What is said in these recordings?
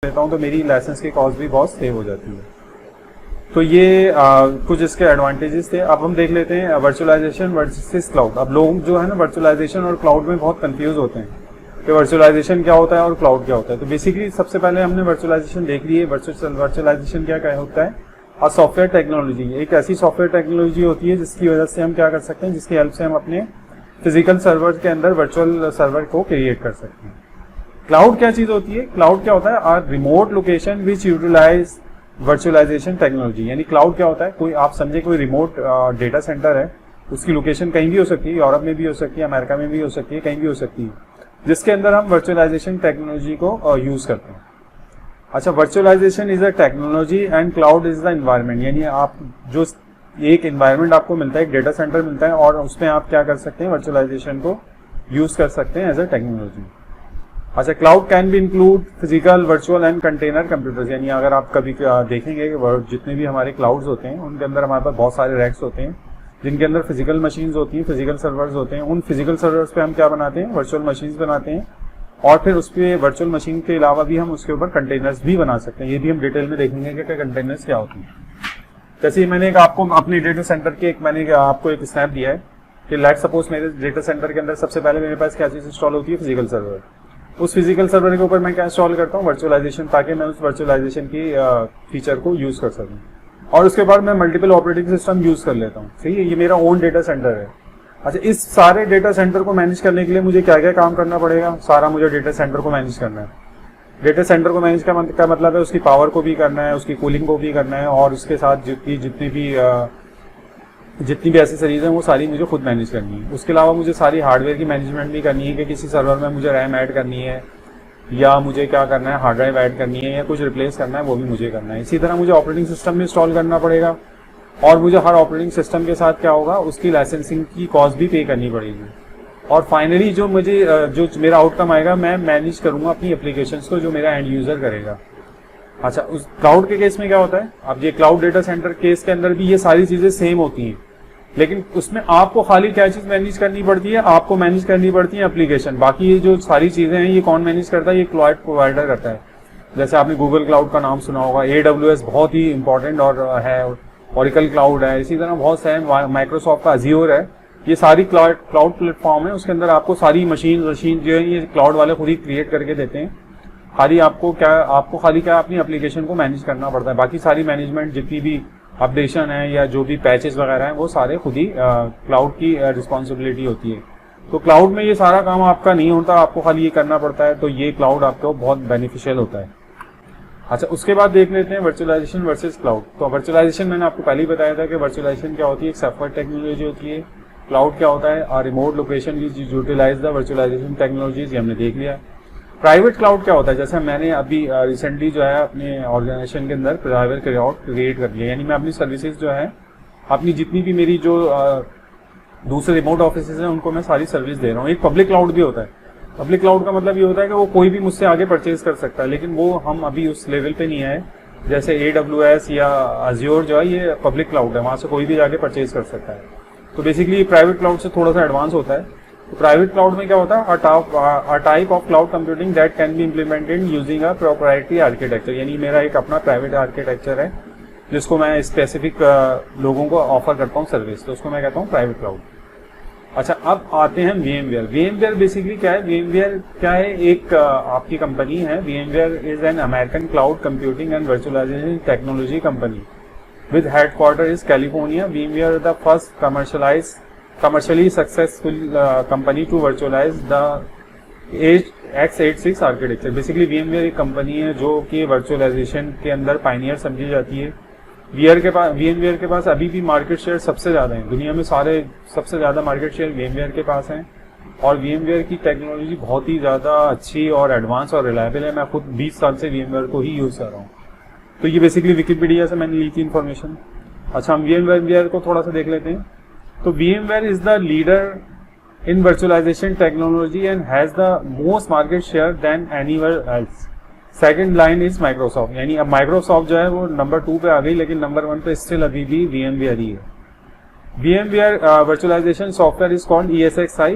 लेता हूँ तो मेरी लाइसेंस की कॉस्ट भी बहुत सेव हो जाती है। तो ये कुछ इसके एडवांटेजेस थे। अब हम देख लेते हैं वर्चुअलाइजेशन वर्सेस क्लाउड। अब लोग जो है ना वर्चुअलाइजेशन और क्लाउड में बहुत कंफ्यूज होते हैं कि वर्चुअलाइजेशन क्या होता है और क्लाउड क्या होता है। तो बेसिकली सबसे पहले हमने वर्चुअलाइजेशन देख ली है। वर्चुअलाइजेशन क्या होता है? और सॉफ्टवेयर टेक्नोलॉजी एक ऐसी सॉफ्टवेयर टेक्नोलॉजी होती है जिसकी वजह से हम क्या कर सकते हैं, जिसकी हेल्प से हम अपने फिजिकल सर्वर के अंदर वर्चुअल सर्वर को क्रिएट कर सकते हैं। क्लाउड क्या चीज होती है? क्लाउड क्या होता है? Are remote location which utilize virtualization technology. यानी क्लाउड क्या होता है? कोई आप समझे कोई रिमोट डेटा सेंटर है, उसकी लोकेशन कहीं भी हो सकती है, यूरोप में भी हो सकती है, अमेरिका में भी हो सकती है, कहीं भी हो सकती है, जिसके अंदर हम वर्चुअलाइजेशन टेक्नोलॉजी को यूज करते हैं। अच्छा, virtualization is a technology and cloud is the environment. यानी आप जो एक एनवायरनमेंट आपको मिलता है, एक डेटा सेंटर मिलता है और उसमें आप क्या कर सकते हैं, वर्चुअलाइजेशन को यूज कर सकते हैं एज अ टेक्नोलॉजी। अच्छा, cloud can be include physical, virtual and container computers. यानी अगर आप कभी देखेंगे कि जितने भी हमारे क्लाउड्स होते हैं उनके अंदर हमारे पास बहुत सारे रैक्स होते हैं जिनके अंदर फिजिकल मशीन्स होती हैं, फिजिकल सर्वर्स होते हैं। उन फिजिकल सर्वर्स पे हम क्या बनाते हैं, वर्चुअल मशीन्स बनाते हैं और फिर उस पर वर्चुअल मशीन के अलावा भी हम उसके ऊपर कंटेनर्स भी बना सकते हैं। ये भी हम डिटेल में देखेंगे कि कंटेनर्स क्या होती हैं। जैसे मैंने आपको अपने डेटा सेंटर के मैंने आपको एक स्नैप दिया है कि लेट सपोज मेरे डेटा सेंटर के अंदर सबसे पहले मेरे पास क्या चीज इंस्टॉल होती है, फिजिकल सर्वर। उस फिजिकल सर्वर के ऊपर मैं क्या इंस्टॉल करता हूँ, वर्चुअलाइजेशन, ताकि मैं उस वर्चुअलाइजेशन की फीचर को यूज कर सकूँ। और उसके बाद मैं मल्टीपल ऑपरेटिंग सिस्टम यूज कर लेता हूँ। सही है, ये मेरा ओन डेटा सेंटर है। अच्छा, इस सारे डेटा सेंटर को मैनेज करने के लिए मुझे क्या क्या काम करना पड़ेगा? सारा मुझे डेटा सेंटर को मैनेज करना है। डेटा सेंटर को मैनेज का मतलब है उसकी पावर को भी करना है, उसकी कूलिंग को भी करना है और उसके साथ जितनी भी एसेसरीज हैं वो सारी मुझे खुद मैनेज करनी है। उसके अलावा मुझे सारी हार्डवेयर की मैनेजमेंट भी करनी है कि किसी सर्वर में मुझे रैम ऐड करनी है या मुझे क्या करना है, हार्ड ड्राइव ऐड करनी है या कुछ रिप्लेस करना है, वो भी मुझे करना है। इसी तरह मुझे ऑपरेटिंग सिस्टम में इंस्टॉल करना पड़ेगा और मुझे हर ऑपरेटिंग सिस्टम के साथ क्या होगा, उसकी लाइसेंसिंग की कॉस्ट भी पे करनी पड़ेगी। और फाइनली जो मेरा आउटकम आएगा, मैं मैनेज करूंगा अपनी एप्लीकेशंस को, जो मेरा एंड यूजर करेगा। अच्छा, उस क्लाउड के केस में क्या होता है? अब ये क्लाउड डेटा सेंटर केस के अंदर भी ये सारी चीजें सेम होती हैं, लेकिन उसमें आपको खाली क्या चीज मैनेज करनी पड़ती है, आपको मैनेज करनी पड़ती है एप्लीकेशन। बाकी ये जो सारी चीजें हैं ये कौन मैनेज करता है? ये क्लाउड प्रोवाइडर करता है। जैसे आपने गूगल क्लाउड का नाम सुना होगा, AWS बहुत ही इंपॉर्टेंट और है, ओरेकल क्लाउड है, इसी तरह बहुत सारे, माइक्रोसॉफ्ट का अज़्योर है। ये सारी क्लाउड प्लेटफॉर्म है, उसके अंदर आपको सारी मशीन जो है ये क्लाउड वाले खुद ही क्रिएट करके देते हैं। आपको खाली क्या अपनी एप्लीकेशन को मैनेज करना पड़ता है। बाकी सारी मैनेजमेंट, जितनी भी अपडेशन है या जो भी पैचेस वगैरह हैं, वो सारे खुद ही क्लाउड की रिस्पॉन्सिबिलिटी होती है। तो क्लाउड में ये सारा काम आपका नहीं होता, आपको खाली ये करना पड़ता है। तो ये क्लाउड आपको बहुत बेनिफिशियल होता है। अच्छा, उसके बाद देख लेते हैं वर्चुअलाइजेशन वर्सेस क्लाउड। तो वर्चुअलाइजेशन मैंने आपको पहले ही बताया था कि वर्चुअलाइजेशन क्या होती है, एक सॉफ्टवेयर टेक्नोलॉजी होती है। क्लाउड क्या होता है? Remote location utilize the virtualization technologies, ये हमने देख लिया। प्राइवेट क्लाउड क्या होता है? जैसे मैंने अभी रिसेंटली जो है अपने ऑर्गेनाइजेशन के अंदर प्राइवेट क्लाउड क्रिएट कर लिया। यानी मैं अपनी सर्विसेज जो है, अपनी जितनी भी मेरी जो दूसरे रिमोट ऑफिसेज हैं उनको मैं सारी सर्विस दे रहा हूँ। एक पब्लिक क्लाउड भी होता है। पब्लिक क्लाउड का मतलब ये होता है कि वो कोई भी मुझसे आगे परचेज कर सकता है, लेकिन वो हम अभी उस लेवल पे नहीं आए। जैसे AWS या अज़्योर जो है ये पब्लिक क्लाउड है, वहां से कोई भी जाके परचेज कर सकता है। तो बेसिकली प्राइवेट क्लाउड से थोड़ा सा एडवांस होता है। तो प्राइवेट क्लाउड में क्या होता है, a type of cloud computing that can be implemented using a proprietary architecture. यानी मेरा एक अपना प्राइवेट आर्किटेक्चर है जिसको मैं स्पेसिफिक लोगों को ऑफर करता हूँ सर्विस, तो उसको मैं कहता हूँ प्राइवेट क्लाउड। अच्छा, अब आते हैं VMware। VMware बेसिकली क्या है? VMware क्या है? एक आपकी कंपनी है। VMware is an American cloud computing and virtualization technology company with headquarters is California. VMware the first commercially successful company to virtualize the x86 architecture. Basically VMware एक company है जो कि वर्चुअलाइजेशन के अंदर पायनियर समझी जाती है। VMware के पास अभी भी मार्केट शेयर सबसे ज्यादा है दुनिया में, सारे सबसे ज्यादा मार्केट शेयर VMware के पास है। और VMware की टेक्नोलॉजी बहुत ही ज्यादा अच्छी और एडवांस और रिलायबल है। मैं खुद 20 साल से VMware को ही यूज कर रहा हूँ। तो ये बेसिकली विकिपीडिया से मैंने ली थी इन्फॉर्मेशन। अच्छा, हम VMware को थोड़ा सा देख लेते हैं। तो VMware is the leader in virtualization technology and has the most market share than anywhere else. Second line is Microsoft. यानी अब माइक्रोसॉफ्ट जो है वो नंबर 2 पे आ गई, लेकिन नंबर 1 पे स्टिल अभी भी VMware ही है। VMware virtualization software is called ESXi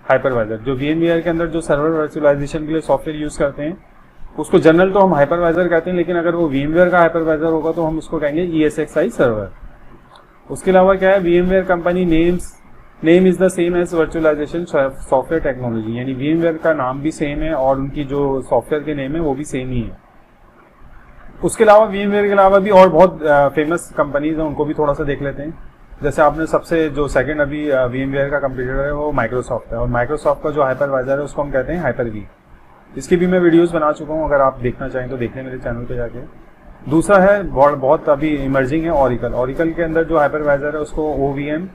hypervisor. जो VMware के अंदर जो सर्वर वर्चुअलाइजेशन के लिए सॉफ्टवेयर यूज करते हैं उसको जनरल तो हम हाइपरवाइजर कहते हैं, लेकिन अगर वो VMware का हाइपरवाइजर होगा तो हम उसको कहेंगे ESXi सर्वर। उसके अलावा क्या है, VMware company name is the same as virtualization software technology, यानी VMware का नाम भी सेम है और उनकी जो सॉफ्टवेयर के नेम है वो भी सेम ही है। उसके अलावा VMware के अलावा भी और बहुत फेमस कंपनीज हैं, उनको भी थोड़ा सा देख लेते हैं। जैसे आपने सबसे जो सेकंड अभी VMware का कंपटीटर है वो माइक्रोसॉफ्ट है, और माइक्रोसॉफ्ट का जो हाइपरवाइजर है उसको हम कहते हैं हाइपर-V। इसकी भी मैं वीडियोस बना चुका हूँ, अगर आप देखना चाहें तो देख लें मेरे चैनल पे जाके। दूसरा है बहुत अभी इमर्जिंग है ऑरिकल। ऑरिकल के अंदर जो हाइपरवाइजर है उसको OVM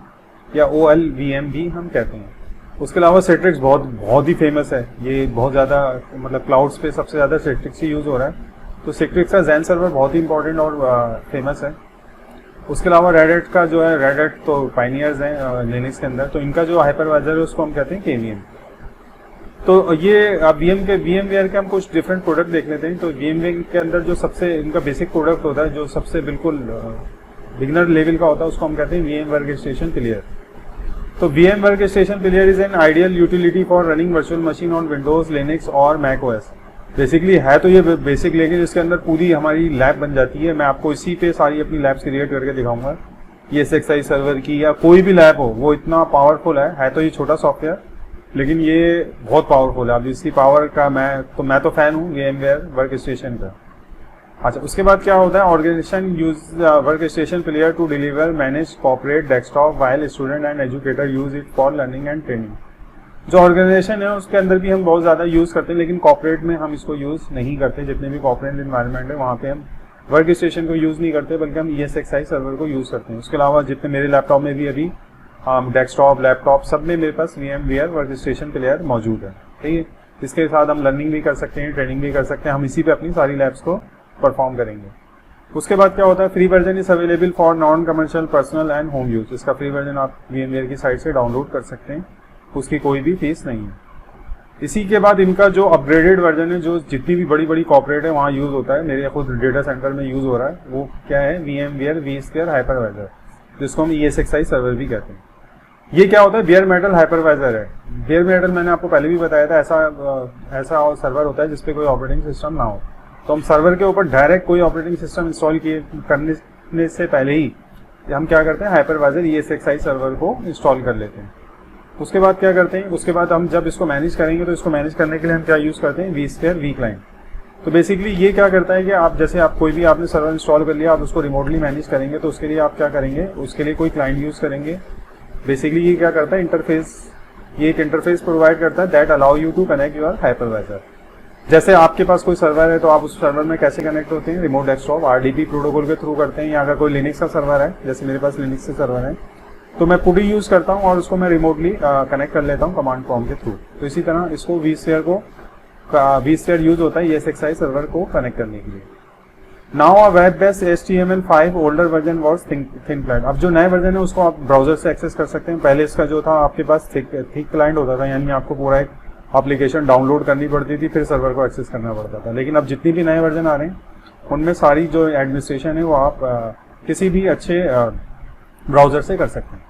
या OLVM भी हम कहते हैं। उसके अलावा सिट्रिक्स बहुत ही फेमस है, ये बहुत ज़्यादा मतलब क्लाउड्स पे सबसे ज़्यादा सिट्रिक्स ही यूज़ हो रहा है, तो सिट्रिक्स का ज़ेन सर्वर बहुत ही इंपॉर्टेंट और फेमस है। उसके अलावा रेड का जो है, रेड तो पायनियर्स हैं लिनक्स के अंदर, तो इनका जो हाइपरवाइजर है उसको हम कहते हैं KVM। तो ये VMware के हम कुछ डिफरेंट प्रोडक्ट देख लेते हैं। तो VMware के अंदर जो सबसे इनका बेसिक प्रोडक्ट होता है, जो सबसे बिल्कुल बिगिनर लेवल का होता है, उसको हम कहते हैं VM वर्कस्टेशन प्लेयर। तो VM workstation player is an ideal utility for running virtual machine on Windows, Linux और मैक OS। बेसिकली है तो ये बेसिक, लेकिन इसके अंदर पूरी हमारी लैब बन जाती है। मैं आपको इसी पे सारी अपनी लैब्स क्रिएट करके दिखाऊंगा। ESXi सर्वर की या कोई भी लैब हो, वो इतना पावरफुल है तो ये छोटा सॉफ्टवेयर, लेकिन ये बहुत पावरफुल है। अब इसकी पावर का मैं तो फैन हूँ VMware वर्कस्टेशन का। अच्छा, उसके बाद क्या होता है, organization use workstation player to deliver manage corporate desktop while student and educator use it for learning and training. जो ऑर्गेनाइजेशन है उसके अंदर भी हम बहुत ज़्यादा यूज़ करते हैं, लेकिन कॉर्पोरेट में हम इसको यूज़ नहीं करते। जितने भी कॉर्पोरेट इन्वायरमेंट है वहाँ पे हम वर्कस्टेशन को यूज़ नहीं करते, बल्कि हम ESXi सर्वर को यूज़ करते हैं। उसके अलावा जितने मेरे लैपटॉप में भी अभी डेस्कटॉप, लैपटॉप सब में मेरे पास VMware वर्कस्टेशन प्लेयर मौजूद है। ठीक है, इसके साथ हम लर्निंग भी कर सकते हैं, ट्रेनिंग भी कर सकते हैं। हम इसी पे अपनी सारी लैब्स को परफॉर्म करेंगे। उसके बाद क्या होता है, free version is available for non commercial, personal and home use. इसका फ्री वर्जन आप VMware की साइट से डाउनलोड कर सकते हैं, उसकी कोई भी फीस नहीं है। इसी के बाद इनका जो अपग्रेडेड वर्जन है, जो जितनी भी बड़ी कॉर्पोरेट है वहाँ यूज़ होता है, मेरे खुद डेटा सेंटर में यूज़ हो रहा है, वो क्या है, VMware vSphere हाइपरवाइजर, जिसको हम ESXi सर्वर भी कहते हैं। ये क्या होता है, बेयर मेटल हाइपरवाइजर है। बेयर मेटल मैंने आपको पहले भी बताया था, ऐसा सर्वर होता है जिसपे कोई ऑपरेटिंग सिस्टम ना हो। तो हम सर्वर के ऊपर डायरेक्ट कोई ऑपरेटिंग सिस्टम इंस्टॉल करने से पहले ही हम क्या करते हैं, हाइपरवाइजर ESXi सर्वर को इंस्टॉल कर लेते हैं। उसके बाद क्या करते हैं, उसके बाद हम जब इसको मैनेज करेंगे तो इसको मैनेज करने के लिए हम क्या यूज़ करते हैं, vSphere vClient। तो बेसिकली ये क्या करता है कि आप जैसे आप कोई भी आपने सर्वर इंस्टॉल कर लिया, आप उसको रिमोटली मैनेज करेंगे, तो उसके लिए आप क्या करेंगे, उसके लिए कोई क्लाइंट यूज़ करेंगे। बेसिकली ये क्या करता है, ये एक इंटरफेस प्रोवाइड करता है that allow you to connect your hypervisor. जैसे आपके पास कोई सर्वर है तो आप उस सर्वर में कैसे कनेक्ट होते हैं, रिमोट डेस्कटॉप RDP प्रोटोकॉल के थ्रू करते हैं, या अगर कोई लिनक्स का सर्वर है, जैसे मेरे पास लिनक्स का सर्वर है, तो मैं पुडी यूज करता हूं और उसको मैं रिमोटली कनेक्ट कर लेता हूं कमांड प्रॉम्प्ट के थ्रू। तो इसी तरह इसको vSphere यूज होता है ESXi सर्वर को कनेक्ट करने के लिए। Now a web based HTML5 older version was thin client. अब जो नए वर्जन है उसको आप ब्राउजर से एक्सेस कर सकते हैं। पहले इसका जो था आपके पास थिक क्लाइंट होता था, यानी आपको पूरा एक एप्लीकेशन डाउनलोड करनी पड़ती थी, फिर सर्वर को एक्सेस करना पड़ता था। लेकिन अब जितनी भी नए वर्जन आ रहे हैं उनमें सारी जो एडमिनिस्ट्रेशन है वो आप किसी भी अच्छे ब्राउजर से कर सकते हैं।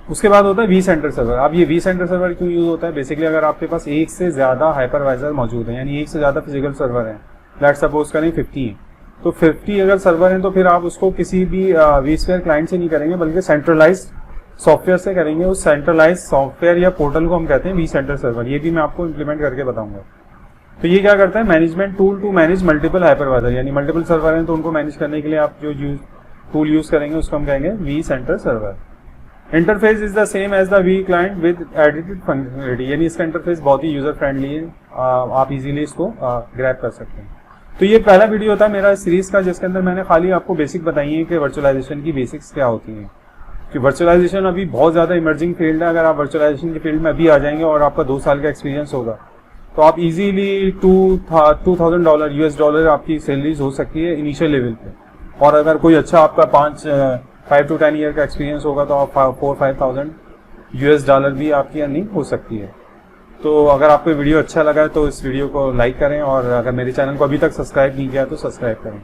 उसके बाद होता है vCenter सर्वर। अब ये vCenter सर्वर क्यों यूज होता है, बेसिकली अगर आपके पास एक से ज्यादा हाइपरवाइजर मौजूद है, यानी एक से ज्यादा फिजिकल सर्वर है, लेट्स सपोज करें 50 है, तो 50 अगर सर्वर है तो फिर आप उसको किसी भी vSphere क्लाइंट से नहीं करेंगे, बल्कि सेंट्रलाइज्ड सॉफ्टवेयर से करेंगे। उस सेंट्रलाइज्ड सॉफ्टवेयर या पोर्टल को हम कहते हैं vCenter सर्वर। ये भी मैं आपको इंप्लीमेंट करके बताऊंगा। तो ये क्या करता है, management tool to manage multiple hypervisor, यानी मल्टीपल सर्वर हैं तो उनको मैनेज करने के लिए आप जो टूल यूज करेंगे उसको हम कहेंगे vCenter server. Interface is the same as the vClient with edited functionality, यानी इसका इंटरफेस बहुत ही यूजर फ्रेंडली है, आप इजीली इसको ग्रैब कर सकते हैं। तो ये पहला वीडियो था मेरा सीरीज का, जिसके अंदर मैंने खाली आपको बेसिक बताई है कि वर्चुअलाइजेशन की बेसिक्स क्या होती हैं। कि वर्चुअलाइजेशन अभी बहुत ज़्यादा इमर्जिंग फील्ड है। अगर आप वर्चुअलाइजेशन के फील्ड में अभी आ जाएंगे और आपका 2 साल का एक्सपीरियंस होगा तो आप इजीली $2,000 US आपकी सैलरीज हो सकती है इनिशियल लेवल पे। और अगर कोई अच्छा आपका 5 to 10 ईयर का एक्सपीरियंस होगा तो आप 4-5,000 US भी आपकी अर्निंग हो सकती है। तो अगर आपको वीडियो अच्छा लगा तो इस वीडियो को लाइक करें, और अगर मेरे चैनल को अभी तक सब्सक्राइब नहीं किया तो सब्सक्राइब करें।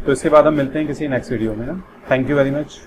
तो इसके बाद हम मिलते हैं किसी नेक्स्ट वीडियो में ना। Thank you very much.